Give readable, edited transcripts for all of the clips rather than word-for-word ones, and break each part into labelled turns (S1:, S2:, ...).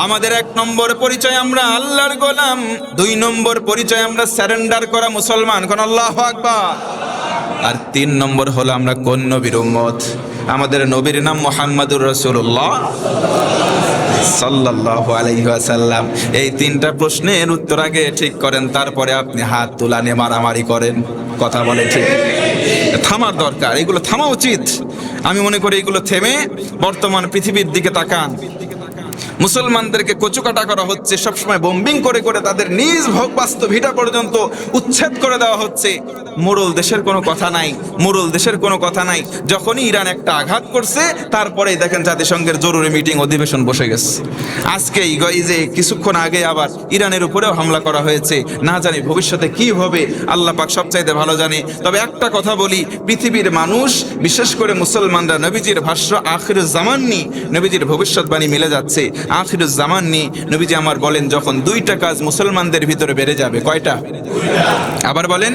S1: আমাদের 1 নম্বর পরিচয় আমরা আল্লাহর গোলাম, 2 নম্বর পরিচয় আমরা সারেন্ডার করা মুসলমান, কোন আল্লাহু আকবার। আর 3 নম্বর হলো আমরা কোন নবীর উম্মত? আমাদের নবীর নাম মুহাম্মাদুর রাসূলুল্লাহ সাল্লাল্লাহু আলাইহি ওয়াসাল্লাম। এই 3টা প্রশ্নের উত্তর আগে ঠিক করেন, তারপরে আপনি হাত তুলানে মারামারি করেন। কথা বলে ঠিক, থামার দরকার, এগুলো থামা উচিত। আমি মনে করি এগুলো থেমে বর্তমান পৃথিবীর দিকে তাকান। মুসলমানদেরকে কচুকাটা করা হচ্ছে, সবসময় বোম্বিং করে করে তাদের নিজ ভোগবাস্তু ভিটা পর্যন্ত উচ্ছেদ করে দেওয়া হচ্ছে। মোরল দেশের কোনো কথা নাই, মোরল দেশের কোনো কথা নাই। যখনই ইরান একটা আঘাত করছে, তারপরেই দেখেন জাতিসংঘের জরুরি মিটিং অধিবেশন বসে গেছে। আজকে এই যে কিছুক্ষণ আগে আবার ইরানের উপরেও হামলা করা হয়েছে। না জানি ভবিষ্যতে কি হবে, আল্লাহ পাক সবচাইতে ভালো জানে। তবে একটা কথা বলি, পৃথিবীর মানুষ, বিশেষ করে মুসলমানরা নবীজির ভাষ্য আখিরুজ জামান নিয়ে নবীজির ভবিষ্যৎবাণী মিলে যাচ্ছে। আখিরুজ জামান নিয়ে নবীজি আমার বলেন, যখন 2টা কাজ মুসলমানদের ভিতরে বেড়ে যাবে। কয়টা? আবার বলেন।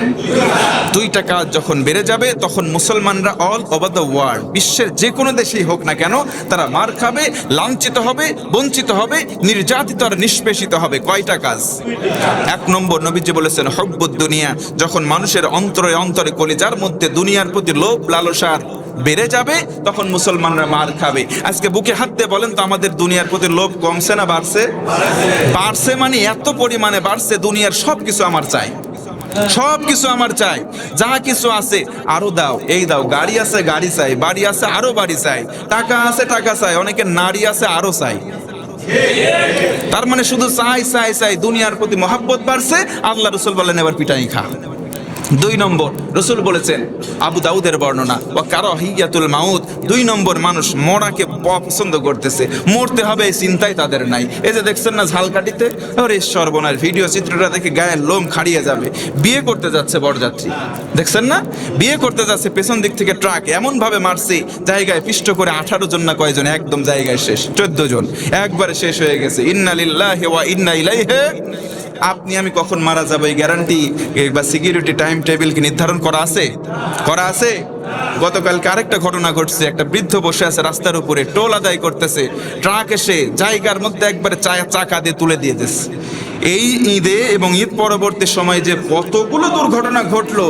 S1: 2টা কাজ যখন বেড়ে যাবে, তখন মুসলমানরা অল ওভার দ্য ওয়ার্ল্ড, বিশ্বের যে কোনো দেশেই হোক না কেন, তারা মার খাবে, লাঞ্ছিত হবে, বঞ্চিত হবে, নির্যাতিত আর নিষ্পেষিত হবে। কয়টা কাজ? 1 নম্বর নবীজি বলেছেন হুব্বুদ দুনিয়া। যখন মানুষের অন্তরে অন্তরে কলিজার মধ্যে দুনিয়ার প্রতি লোভ লালসার বেড়ে যাবে, তখন মুসলমানরা মার খাবে। আজকে বুকে হাত দিয়ে বলেন তো, আমাদের দুনিয়ার প্রতি লোভ কমছে না বাড়ছে? বাড়ছে, মানে এত পরিমাণে বাড়ছে, দুনিয়ার সব কিছু আমার চাই, সব কিছু আমার চাই, যা কিছু আছে আরো দাও, এই দাও। গাড়ি আছে গাড়ি চাই, বাড়ি আছে আরো বাড়ি চাই, টাকা আছে টাকা চাই, অনেকের নারী আছে আরো চাই। তার মানে শুধু চাই চাই চাই, দুনিয়ার প্রতি মহাব্বত বাড়ছে। আল্লাহ রাসূল বলেন এবার পিটাই খা। 2 নম্বর রাসূল বলেছেন, আবু দাউদের বর্ণনা, ওয়া কারাহিয়াতুল মাউত। 2 নম্বর মানুষ মরাকে পছন্দ করতেছে, মরতে হবে এই চিন্তাই তাদের নাই। এই যে দেখছেন না ঝালকাঠিতে, আরে সর্বনাশ, ভিডিও চিত্রটা দেখে গায়ের লোম খাড়িয়ে যাবে। বিয়ে করতে যাচ্ছে বরযাত্রী, দেখছেন না? বিয়ে করতে যাচ্ছে, পেছন দিক থেকে ট্রাক এমন ভাবে মারছে, জায়গায় পিষ্ট করে 18 জন না কয়জন, একদম জায়গায় শেষ, 14 জন একবারে শেষ হয়ে গেছে। ইন্না লিল্লাহি ওয়া ইন্না ইলাইহি। আপনি আমি কখন মারা যাবো এই গ্যারান্টি বা সিকিউরিটি টাইম টেবিল কি নির্ধারণ করা আছে? করা আছে? গতকালকে আরেকটা ঘটনা ঘটছে, একটা বৃদ্ধ বসে আছে রাস্তার উপরে, টোল আদায় করতেছে, ট্রাক এসে জায়গার মধ্যে একবারে চাকা দিয়ে তুলে দিয়ে দিচ্ছে। এই ঈদে এবং ঈদ পরবর্তী সময়ে যে কতগুলো দুর্ঘটনা ঘটলো,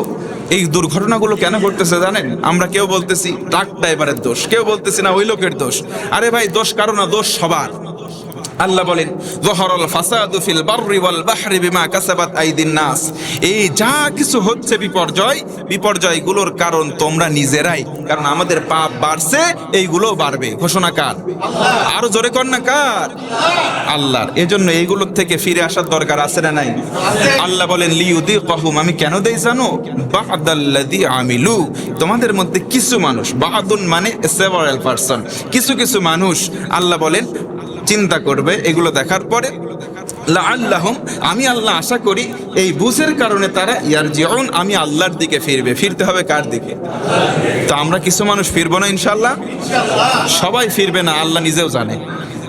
S1: এই দুর্ঘটনাগুলো কেন ঘটতেছে জানেন? আমরা কেউ বলতেছি ট্রাক ড্রাইভারের দোষ, কেউ বলতেছি না ওই লোকের দোষ। আরে ভাই, দোষ কারো না, দোষ সবার। আল্লাহ বলেন, যহরাল ফাসাদু ফিল বাররি ওয়াল বাহরি বিমা কাসাবাত আইদিন নাস। এই যা কিছু হচ্ছে বিপর্যয়গুলোর কারণ তোমরা নিজেরাই। কারণ আমাদের পাপ বাড়ছে, এইগুলো বাড়বে। ঘোষণা কার? আরো জোরে কর না, কার? আল্লাহর। এজন্য এইগুলোর থেকে ফিরে আসার দরকার আছে না নাই? আল্লাহ বলেন, লিউযিকাহুম, আমি কেন দেই জানো? বা'দাল্লাযী আমিলু, তোমাদের মধ্যে কিছু মানুষ, বা'দুন মানে সেভারাল পারসন, কিছু কিছু মানুষ আল্লাহ বলেন চিন্তা করবে এগুলো দেখার পরে, লাআল্লাহুম, আমি আল্লাহ আশা করি এই বুঝের কারণে তারা ইয়ারজিউন, আমি আল্লাহর দিকে ফিরবে। ফিরতে হবে কার দিকে? তো আমরা কিছু মানুষ ফিরবো না ইনশাআল্লাহ? সবাই ফিরবে না, আল্লাহ নিজেও জানে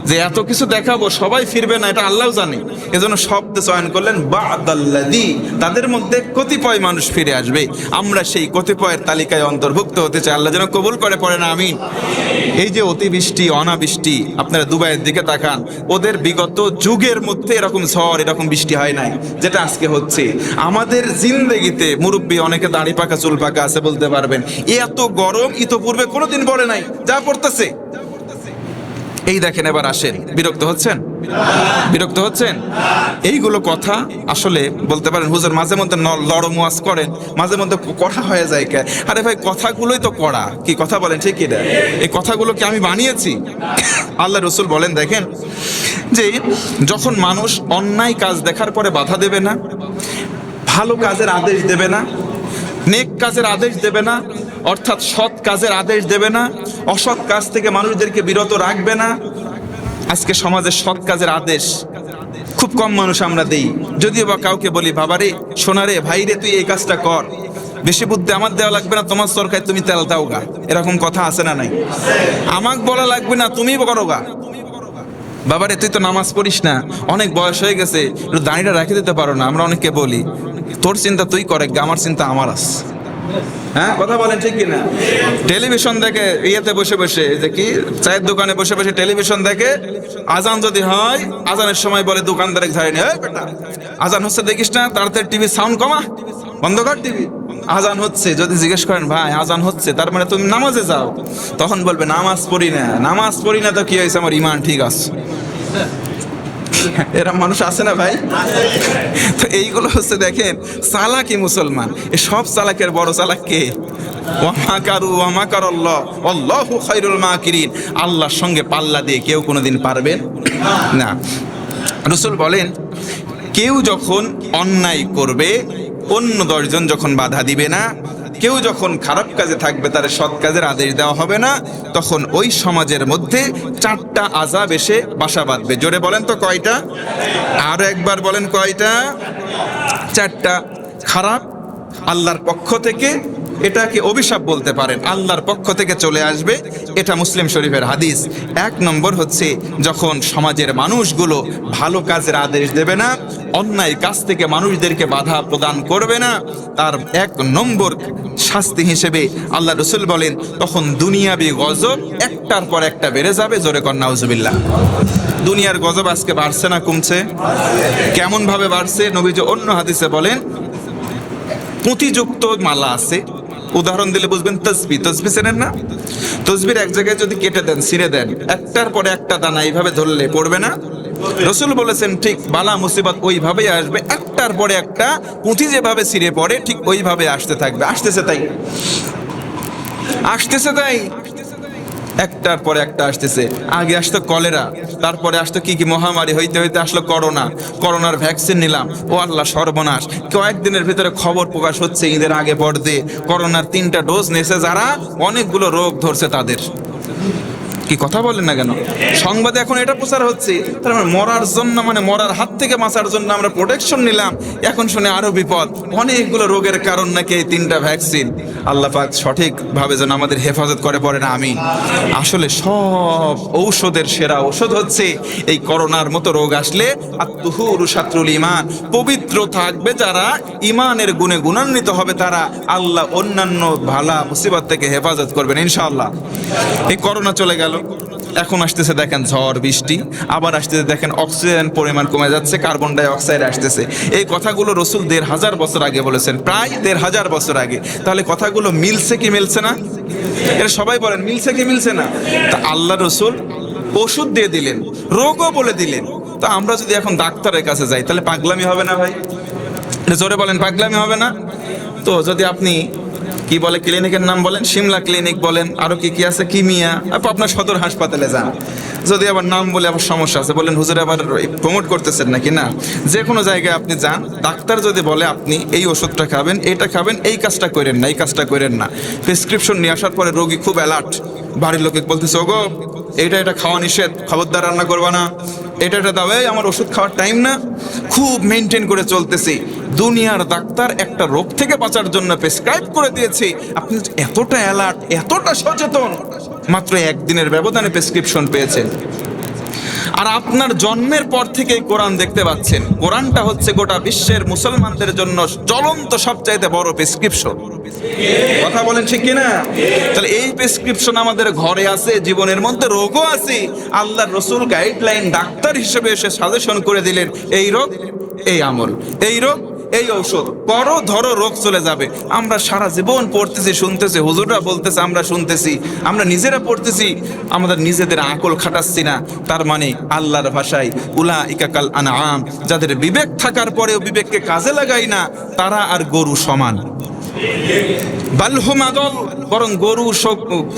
S1: যে এত কিছু দেখাবো সবাই ফিরবে না, এটা আল্লাহও জানে। এজন্য শব্দ চয়ন করলেন বা'দাল্লাযী, তাদের মধ্যে কতিপয় মানুষ ফিরে আসবে। আমরা সেই কতিপয়ের তালিকায় অন্তর্ভুক্ত হতে চাই। আল্লাহ যেন কবুল করে, পড়ে না আমিন। এই যে অতিবৃষ্টি অনাবৃষ্টি, আপনারা দুবাইয়ের দিকে তাকান, ওদের বিগত যুগের মধ্যে এরকম ঝড় এরকম বৃষ্টি হয় নাই যেটা আজকে হচ্ছে। আমাদের জিন্দেগিতে মুরব্বী অনেকে দাড়ি পাকা চুল পাকা আছে বলতে পারবেন, এত গরম ইতোপূর্বে কোনোদিন পড়ে নাই, যা পড়তেছে। এই দেখেন, এবার আসেন, বিরক্ত হচ্ছেন? বিরক্ত হচ্ছেন? এইগুলো কথা আসলে বলতে পারেন হুজুর মাঝে মধ্যে লড়ম ওয়াজ করেন, মাঝে মধ্যে কড়া হয়ে যায় কে? আরে ভাই, কথাগুলোই তো কড়া। কি কথা বলেন, ঠিক কি? এই কথাগুলো কি আমি বানিয়েছি? আল্লাহ রাসূল বলেন, দেখেন যে যখন মানুষ অন্যায় কাজ দেখার পরে বাধা দেবে না, ভালো কাজের আদেশ দেবে না, নেক কাজের আদেশ দেবে না, অর্থাৎ সৎ কাজের আদেশ দেবে না, অসৎ কাজ থেকে মানুষদেরকে বিরত রাখবে না। আজকে সমাজে সৎ কাজের আদেশ খুব কম মানুষ আমরা দেই। যদিও বা কাউকে বলি, বাবারে, সোনারে, ভাইরে, তুই এই কাজটা কর, বেশি বুদ্ধি আমার দেওয়া লাগবে না, তোমার সরকার তুমি তেল দাও গা, এরকম কথা আছে না নাই? আমাক বলা লাগবে না, তুমি করো গা। বাবারে, তুই তো নামাজ পড়িস না, অনেক বয়স হয়ে গেছে, একটু দাঁড়িটা রেখে দিতে পারো না। আমরা অনেককে বলি, তোর চিন্তা তুই করে, আমার চিন্তা আমার আছে। হ্যাঁ কথা বলেন ঠিক কিনা? টেলিভিশন দেখে ইয়েতে বসে বসে, যে কি চায়ের দোকানে বসে বসে টেলিভিশন দেখে, আজান যদি হয় আজানের সময় বলে দোকানদারে ঝাড়ে নিয়ে, এই বেটা আজান হচ্ছে দেখিস না, তাড়াতাড়ি টিভি সাউন্ড কমা, বন্ধ কর টিভি, আজান হচ্ছে। যদি জিজ্ঞেস করেন ভাই আজান হচ্ছে তার মানে তুমি নামাজে যাও, তখন বলবে নামাজ পড়ি না। নামাজ পড়ি না তো কি হয়েছে, আমার ইমান ঠিক আছে। এরা মানুষ আছে না ভাই? তো এইগুলো হচ্ছে দেখেন চালাকি মুসলমান। এই সব চালাকের বড় চালাক কে? আল্লাহর সঙ্গে পাল্লা দিয়ে কেউ কোনোদিন পারবেন না। রাসূল বলেন, কেউ যখন অন্যায় করবে অন্য 10 জন যখন বাধা দিবে না, কেউ যখন খারাপ কাজে থাকবে তার সৎ কাজের আদেশ দেওয়া হবে না, তখন ওই সমাজের মধ্যে 4টা আযাব এসে বাসা বাঁধবে। জোরে বলেন তো কয়টা? আরো একবার বলেন কয়টা? 4টা। খারাপ আল্লাহর পক্ষ থেকে, এটাকে অভিশাপ বলতে পারেন, আল্লাহর পক্ষ থেকে চলে আসবে। এটা মুসলিম শরীফের হাদিস। 1 নম্বর হচ্ছে যখন সমাজের মানুষগুলো ভালো কাজের আদেশ দেবে না, অন্যায় কাজ থেকে মানুষদেরকে বাধা প্রদান করবে না, তার 1 নম্বর শাস্তি হিসেবে আল্লাহ রাসূল বলেন তখন দুনিয়াবি গজব একটার পর একটা বেড়ে যাবে। জোরে কর নাউজুবিল্লাহ। দুনিয়ার গজব আজকে বাড়ছে না কমছে? কেমন ভাবে বাড়ছে? নবীজি অন্য হাদিসে বলেন, পুঁতিযুক্ত মালা আছে, উদাহরণ দিলে বুঝবেন, তসবি। তসবি চেনেন না? তসবির এক জায়গায় যদি কেটে দেন, ছিঁড়ে দেন, একটার পরে একটা দানা এইভাবে ধরলে পড়বে না? রাসূল বলেছেন ঠিক বালা মুসিবত ওইভাবেই আসবে, একটার পরে একটা পুঁথি যেভাবে ছিঁড়ে পড়ে ঠিক ওইভাবে আসতে থাকবে। আসতেছে তাই, আসতেছে তাই, একটার পরে একটা আসতেছে। আগে আসতো কলেরা, তারপরে আসতো কি কি মহামারী, হইতে হইতে আসলো করোনা। করোনার ভ্যাকসিন নিলাম, ও আল্লাহ সর্বনাশ। কয়েকদিনের ভিতরে খবর প্রকাশ হচ্ছে ঈদের আগে পর্দে করোনার 3টা ডোজ নিয়েছে যারা, অনেকগুলো রোগ ধরছে তাদের। কি কথা বলেন না কেন? সংবাদে এখন এটা প্রচার হচ্ছে, তার মানে মরার জন্য, মানে মরার হাত থেকে বাঁচার জন্য আমরা প্রোটেকশন নিলাম, এখন শুনে আরো বিপদ। অনেকগুলো রোগের কারণ নাকি এই 3টা ভ্যাকসিন। আল্লাহ পাক সঠিকভাবে যেন আমাদের হেফাজত করে, পড়ে না আমি। আসলে সব ঔষধের সেরা ঔষধ হচ্ছে এই করোনার মতো রোগ আসলে আত-তুহুরু শাত্রুল ঈমান, পবিত্র থাকবে যারা, ঈমানের গুণে গুণান্বিত হবে তারা, আল্লাহ অন্যান্য ভালা মুসিবত থেকে হেফাজত করবেন ইনশাআল্লাহ। এই করোনা চলে গেল, এখন আসতেছে দেখেন ঝড় বৃষ্টি, আবার আসতেছে দেখেন অক্সিজেন পরিমাণ কমে যাচ্ছে, কার্বন ডাই অক্সাইড আসতেছে। এই কথাগুলো রাসূল 1500 বছর আগে বলেছেন, প্রায় 1500 বছর আগে। তাহলে কথাগুলো মিলছে কি মিলছে না? এটা সবাই বলেন মিলছে কি মিলছে না? তা আল্লাহ রাসূল ওষুধ দিয়ে দিলেন, রোগও বলে দিলেন। তো আমরা যদি এখন ডাক্তারের কাছে যাই তাহলে পাগলামি হবে না ভাই? এটা জোরে বলেন, পাগলামি হবে না? তো যদি আপনি কি বলে ক্লিনিকের নাম বলেন, সিমলা ক্লিনিক বলেন, আরো কি কি আছে, কিমিয়া, আপনার সদর হাসপাতালে যান। যদি আবার নাম বলে আবার সমস্যা আছে, বলেন হুজুর আবার প্রমোট করতেছেন নাকি? না, যে কোনো জায়গায় আপনি যান, ডাক্তার যদি বলে আপনি এই ওষুধটা খাবেন, এইটা খাবেন, এই কাজটা করেন না, এই কাজটা করেন না, প্রেসক্রিপশন নিয়ে আসার পরে রোগী খুব অ্যালার্ট, বাড়ির লোকে বলতেছে ওগো এটা খাওয়া নিষেধ, খবরদার রান্না করবা না, এটা দাও, এই আমার ওষুধ খাওয়ার টাইম না, খুব মেনটেন করে চলতেছি। দুনিয়ার ডাক্তার একটা রোগ থেকে বাঁচার জন্য প্রেসক্রাইব করে দিয়েছে, আপনি এতটা অ্যালার্ট, এতটা সচেতন, মাত্র 1 দিনের ব্যবধানে প্রেসক্রিপশন পেয়েছেন। আর আপনার জন্মের পর থেকে কোরআন দেখতে পাচ্ছেন, কোরআনটা হচ্ছে গোটা বিশ্বের মুসলমানদের জন্য জ্বলন্ত সবচাইতে বড় প্রেসক্রিপশন। কথা বলেন ঠিক কিনা? তাহলে এই প্রেসক্রিপশন আমাদের ঘরে আছে, জীবনের মধ্যে রোগও আছে, আল্লাহর রাসূল গাইডলাইন ডাক্তার হিসেবে এসে সাজেশন করে দিলেন, এই রোগ এই আমল, এই রোগ এই ঔষধ করো, ধরো রোগ চলে যাবে। আমরা সারা জীবন পড়তেছি, শুনতেছি, হুজুররা বলতেছে, আমরা শুনতেছি, আমরা নিজেরা পড়তেছি, আমাদের নিজেদের আকল খাটাচ্ছি না। তার মানে আল্লাহর ভাষায় উলাইকা কাল আনআম, যাদের বিবেক থাকার পরেও বিবেককে কাজে লাগাই না, তারা আর গরু সমান। বালহুম আদল, বরং গরু,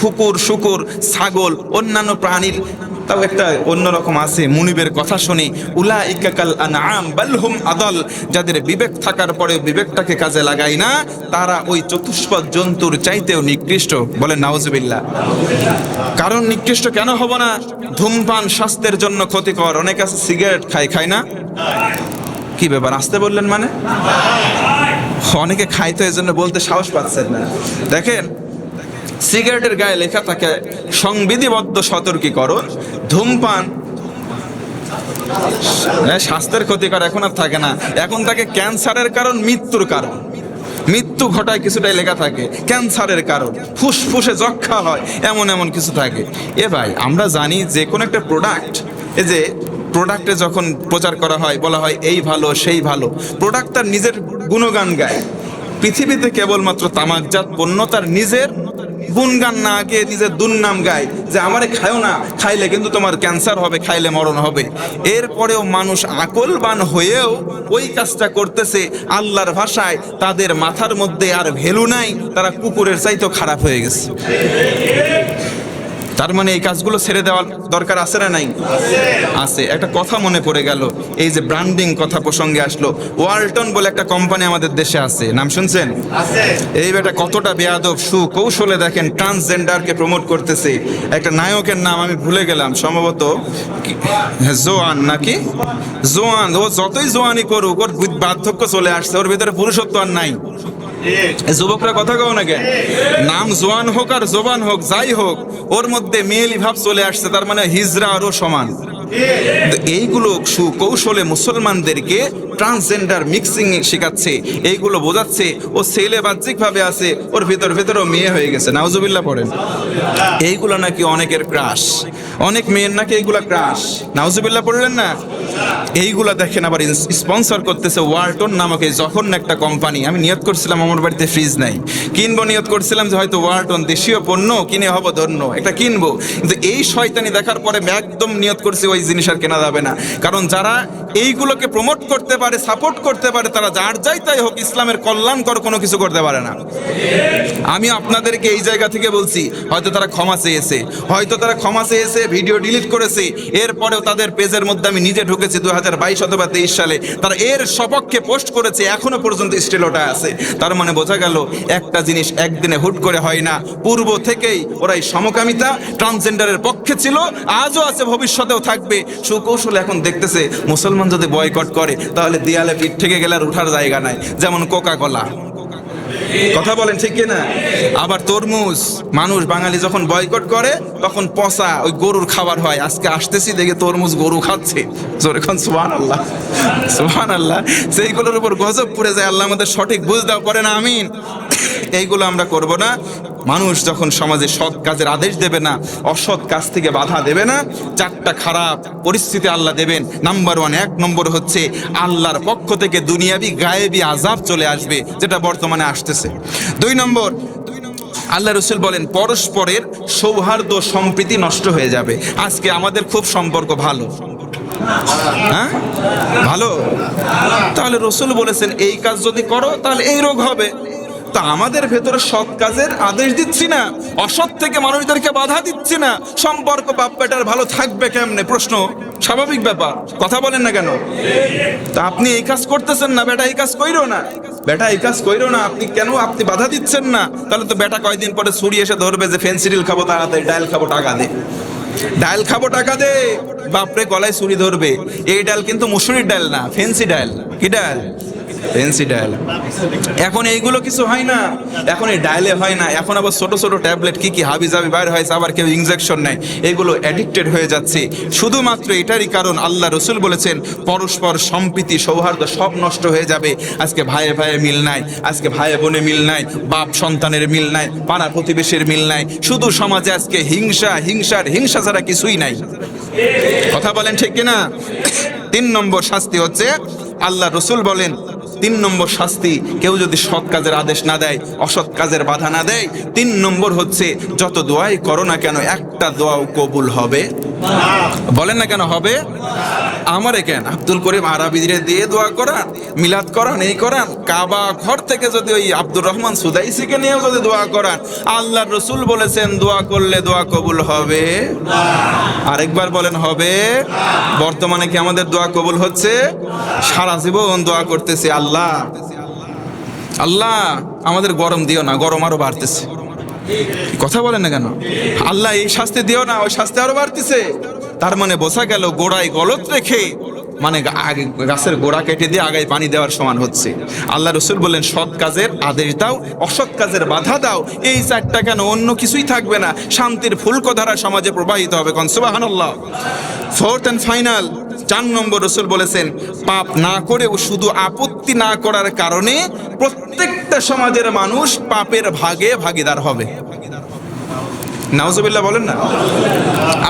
S1: কুকুর, শুকুর, ছাগল, অন্যান্য প্রাণীর তাও একটা অন্যরকম আছে। মুনিবের কথা শুনি, উলাইকা কাল আনআম বালহুম আদল, যাদের বিবেক থাকার পরেও বিবেকটাকে কাজে লাগাই না, তারা ওই চতুষ্পদ জন্তুর চাইতেও নিকৃষ্ট। বলেন নাউজুবিল্লাহ। কারণ নিকৃষ্ট কেন হব না? ধূমপান স্বাস্থ্যের জন্য ক্ষতিকর। অনেক আছে সিগারেট খায় না? কি ব্যাপার আসতে বললেন মানে? অনেকে খাই তো এজন্য বলতে সাহস পাচ্ছেন না। দেখেন সিগারেটের গায়ে লেখা থাকে সংবিধিবদ্ধ সতর্কীকরণ, ধূমপান স্বাস্থ্যের ক্ষতিকর। এখন আর থাকে না, এখন থাকে ক্যান্সারের কারণ, মৃত্যুর কারণ। মৃত্যু ঘটায় কিছুটাই লেখা থাকে, ক্যান্সারের কারণ, ফুসফুসে যক্ষা হয়, এমন এমন কিছু থাকে। এ ভাই, আমরা জানি যে কোনো একটা প্রোডাক্ট, এই যে প্রোডাক্টে যখন প্রচার করা হয়, বলা হয় এই ভালো সেই ভালো, প্রোডাক্ট তার নিজের গুণগান গায়। পৃথিবীতে কেবলমাত্র তামাকজাত পণ্য তার নিজের গুণগান না গিয়ে নিজের দুর্নাম গায়, যে আমারে খায়ও না, খাইলে কিন্তু তোমার ক্যান্সার হবে, খাইলে মরণ হবে। এরপরেও মানুষ আকলবান হয়েও ওই কাজটা করতেছে। আল্লাহর ভাষায় তাদের মাথার মধ্যে আর ভ্যালু নাই, তারা কুকুরের চাইতেও খারাপ হয়ে গেছে। তার মানে এই কাজগুলো ছেড়ে দেওয়ার দরকার আছে না নাই? আছে। একটা কথা মনে পড়ে গেল, এই যে ব্র্যান্ডিং কথা প্রসঙ্গে আসলো, ওয়ালটন বলে একটা কোম্পানি আমাদের দেশে আছে, নাম শুনছেন? এই বেটা কতটা বেয়াদব, সুকৌশলে দেখেন ট্রান্সজেন্ডারকে প্রমোট করতেছে। একটা নায়কের নাম আমি ভুলে গেলাম, সম্ভবত জোয়ান নাকি জোয়ান। ও যতই জোয়ানি করুক, ওর বার্ধক্য চলে আসছে, ওর ভিতরে পুরুষত্ব আর নাই। যুবকরা কথা কও না কেন? নাম জোয়ান হোক আর জোবান হোক, যাই হোক, ওর মধ্যে মেয়েলি ভাব চলে আসছে, তার মানে হিজরা আরও সমান। এইগুলো সুকৌশলে মুসলমানদেরকে ট্রান্সজেন্ডার মিক্সিং শেখাচ্ছে, এইগুলো বোঝাচ্ছে ও ছেলে বাহ্যিক ভাবে আছে, ওর ভিতরেও মেয়ে হয়ে গেছে। নাউজুবিল্লাহ পড়েন। এইগুলো নাকি অনেকের ক্রাশ, অনেক মেয়ের নাকি এইগুলা ক্রাশ। নাউজুবিল্লাহ পড়লেন না? এইগুলা দেখেন আবার স্পন্সর করতেছে ওয়ালটন নামক এই জঘন্য একটা কোম্পানি। আমি নিয়ত করছিলাম, আমার বাড়িতে ফ্রিজ নাই, কিনবো, নিয়ত করছিলাম যে হয়তো ওয়ালটন দেশীয় পণ্য কিনে হবো ধন্য, একটা কিনবো। কিন্তু এই শয়তানি দেখার পরে একদম নিয়ত করছি ওই জিনিস আর কেনা যাবে না। কারণ যারা এইগুলোকে প্রমোট করতে পারে, সাপোর্ট করতে পারে, তারা যার যাই তাই হোক, ইসলামের কল্যাণকর কোনো কিছু করতে পারে না। আমি আপনাদেরকে এই জায়গা থেকে বলছি, হয়তো তারা ক্ষমা চেয়েছে, ভিডিও ডিলিট করেছে, এরপরেও তাদের পেজের মধ্যে আমি নিজে ঢুকেছি 2022 অথবা 23 সালে, তারা এর সপক্ষে পোস্ট করেছে, এখনো পর্যন্ত স্টিল ওটা আছে। তার মানে বোঝা গেল একটা জিনিস একদিনে হুট করে হয় না, পূর্ব থেকেই ওরা এই সমকামিতা ট্রান্সজেন্ডারের পক্ষে ছিল, আজও আছে, ভবিষ্যতেও থাকবে। সুকৌশলে এখন দেখতেছে মুসলমান যদি বয়কট করে তাহলে দেয়ালে পিঠ থেকে গেলে আর উঠার জায়গা নাই, যেমন কোকা কোলা। কথা বলেন ঠিক কিনা? আবার তরমুজ, মানুষ বাঙালি যখন বয়কট করে তখন পচা ওই গরুর খাবার হয়। আজকে আসতেছি দেখে তরমুজ গরু খাচ্ছে, যখন সুবহানাল্লাহ সুবহানাল্লাহ, সেইগুলোর উপর গজব পড়ে যায়। আল্লাহ আমাদের সঠিক বুঝ দাও, পড়েন আমিন। এইগুলো আমরা করব না। মানুষ যখন সমাজে সৎ কাজের আদেশ দেবে না, অসৎ কাজ থেকে বাধা দেবে না, চারটা খারাপ পরিস্থিতি আল্লাহ দেবেন। নাম্বার 1, 1 নম্বর হচ্ছে আল্লাহর পক্ষ থেকে দুনিয়াবি গায়েবী আযাব চলে আসবে, যেটা বর্তমানে আসতেছে। 2 নম্বর, আল্লাহ রাসূল বলেন পরস্পরের সৌহার্দ্য সম্প্রীতি নষ্ট হয়ে যাবে। আজকে আমাদের খুব সম্পর্ক ভালো, হ্যাঁ ভালো, তাহলে রাসূল বলেছেন এই কাজ যদি করো তাহলে এই রোগ হবে। তা আমাদের ভেতরে সৎ কাজের আদেশ দিচ্ছি না, অসৎ থেকে মানুষদেরকে বাধা দিচ্ছি না, সম্পর্ক বাপ বেটার ভালো থাকবে কেমনে? প্রশ্ন স্বাভাবিক ব্যাপার, কথা বলেন না কেন? তা আপনি এই কাজ করতেছেন না, বেটা এই কাজ কইরো না, বেটা এই কাজ কইরো না, আপনি কেন আপনি বাধা দিচ্ছেন না? তাহলে তো বেটা কয়দিন পরে ছুরি এসে ধরবে যে ফেন্সিডিল খাবো, তাড়াতাড়ি ডাল খাবো, টাকা দে, ডাল খাবো, টাকা দে। বাপরে গলায় ছুরি ধরবে। এই ডাল কিন্তু মুসুরির ডাল না, ফেন্সি ডাল। কি ডাল? ফেন্সি ডাল। এখন এইগুলো কিছু হয় না, এখন এই ডায়ালে হয় না, এখন আবার ছোট ছোট ট্যাবলেট কি হাবি জাবি বাইর হয়েছে, আবার কেউ ইনজেকশন নেয়, এইগুলো অ্যাডিক্টেড হয়ে যাচ্ছে। শুধুমাত্র এটারই কারণ আল্লাহ রাসূল বলেছেন পরস্পর সম্প্রীতি সৌহার্দ্য সব নষ্ট হয়ে যাবে। আজকে ভাইয়ে ভাইয়ে মিল নাই, আজকে ভাইয়ে বোনে মিল নাই, বাপ সন্তানের মিল নাই, পাড়া প্রতিবেশীর মিল নাই, শুধু সমাজে আজকে হিংসা ছাড়া কিছুই নাই। কথা বলেন ঠিক কিনা? 3 নম্বর শাস্তি হচ্ছে, আল্লাহ রাসূল বলেন 3 নম্বর শাস্তি, কেউ যদি সৎ কাজের আদেশ না দেয়, অসৎ কাজের বাধা না দেয়, 3 নম্বর হচ্ছে যত দোয়াই করো না কেন একটা দোয়াও কবুল হবে। বলেন না কেন হবে? আমারে কেন আব্দুল করিম আরাবিরে দিয়ে দোয়া করান, মিলাদ করান, এই করান, কাবা ঘর থেকে যদি ওই আব্দুর রহমান সুদাইসিকে নিয়েও যদি দোয়া করান, আল্লাহর রাসূল বলেছেন দোয়া করলে দোয়া কবুল হবে। আরেকবার বলেন হবে। বর্তমানে কি আমাদের দোয়া কবুল হচ্ছে? সারা জীবন দোয়া করতেছি, আল্লাহ আল্লাহ আমাদের গরম দিও না, গরম আরো বাড়তেছে। কথা বলেন না কেন? আল্লাহ এই শাস্তি দিও না, ওই শাস্তি আরো বাড়তেছে। তার মানে বোঝা গেল গোড়ায় গলত রেখে, মানে গাছের গোড়া কেটে দিয়ে আগায় পানি দেওয়ার সমান হচ্ছে। আল্লাহ রাসূল বললেন সৎ কাজের আদেশ দাও, অসৎ কাজের বাধা দাও, এই 4টা কেন অন্য কিছুই থাকবে না, শান্তির ফুলকধারা সমাজে প্রবাহিত হবে। কোন সুবহানাল্লাহ। 4th and final 4 নম্বর রাসূল বলেছেন পাপ না করেও শুধু আপত্তি ভক্তি না করার কারণে প্রত্যেকটা সমাজের মানুষ পাপের ভাগে ভাগীদার হবে। নাউজুবিল্লাহ বলেন না।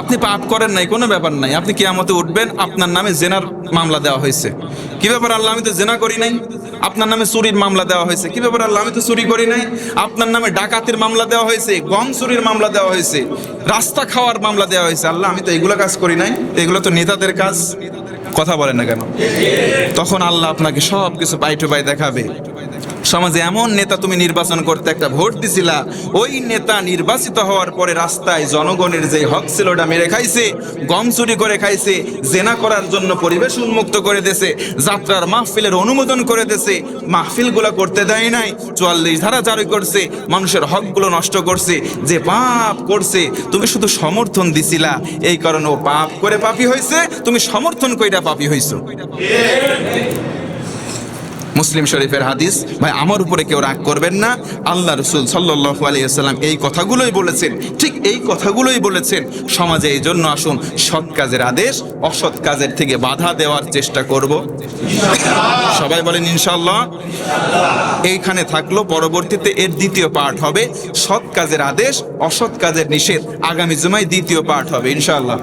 S1: আপনি পাপ করেন নাই, কোনো ব্যাপার নাই, আপনি কিয়ামতে উঠবেন, আপনার নামে জেনার মামলা দেওয়া হয়েছে। কি ব্যাপার আল্লাহ, আমি তো জেনা করি নাই। আপনার নামে চুরির মামলা দেওয়া হয়েছে। কি ব্যাপার আল্লাহ, আমি তো চুরি করি নাই। আপনার নামে ডাকাতির মামলা দেওয়া হয়েছে, গম চুরির মামলা দেওয়া হয়েছে, রাস্তা খাওয়ার মামলা দেওয়া হয়েছে। আল্লাহ, আমি তো এগুলো কাজ করি নাই, এগুলো তো নেতাদের কাজ। কথা বলেন না কেন? তখন আল্লাহ আপনাকে সব কিছু পাই টু পাই দেখাবে। সমাজে এমন নেতা তুমি নির্বাচন করতে একটা ভোট দিছিলা, ওই নেতা নির্বাচিত হওয়ার পরে রাস্তায় জনগণের যে হক ছিল ওটা মেরে খাইছে, গম চুরি করে খাইছে, জেনা করার জন্য পরিবেশ উন্মুক্ত করে দিয়েছে, যাত্রার মাহফিলের অনুমোদন করে দিয়েছে, মাহফিলগুলো করতে দেয় নাই, 44 ধারা জারি করছে, মানুষের হকগুলো নষ্ট করছে। যে পাপ করছে তুমি শুধু সমর্থন দিছিলা, এই কারণে ও পাপ করে পাপী হয়েছে, তুমি সমর্থন কইরা পাপী হইছো। মুসলিম শরীফের হাদিস। ভাই, আমার উপরে কেউ রাগ করবেন না, আল্লাহ রাসূল সাল্লাল্লাহু আলাইহি ওয়াসাল্লাম এই কথাগুলোই বলেছেন, ঠিক এই কথাগুলোই বলেছেন। সমাজে এই জন্য আসুন সৎ কাজের আদেশ, অসৎ কাজের থেকে বাধা দেওয়ার চেষ্টা করব। সবাই বলেন ইনশাআল্লাহ। এইখানে থাকলো, পরবর্তীতে এর দ্বিতীয় পার্ট হবে সৎ কাজের আদেশ, অসৎ কাজের নিষেধ। আগামী জুমায় দ্বিতীয় পার্ট হবে ইনশাআল্লাহ।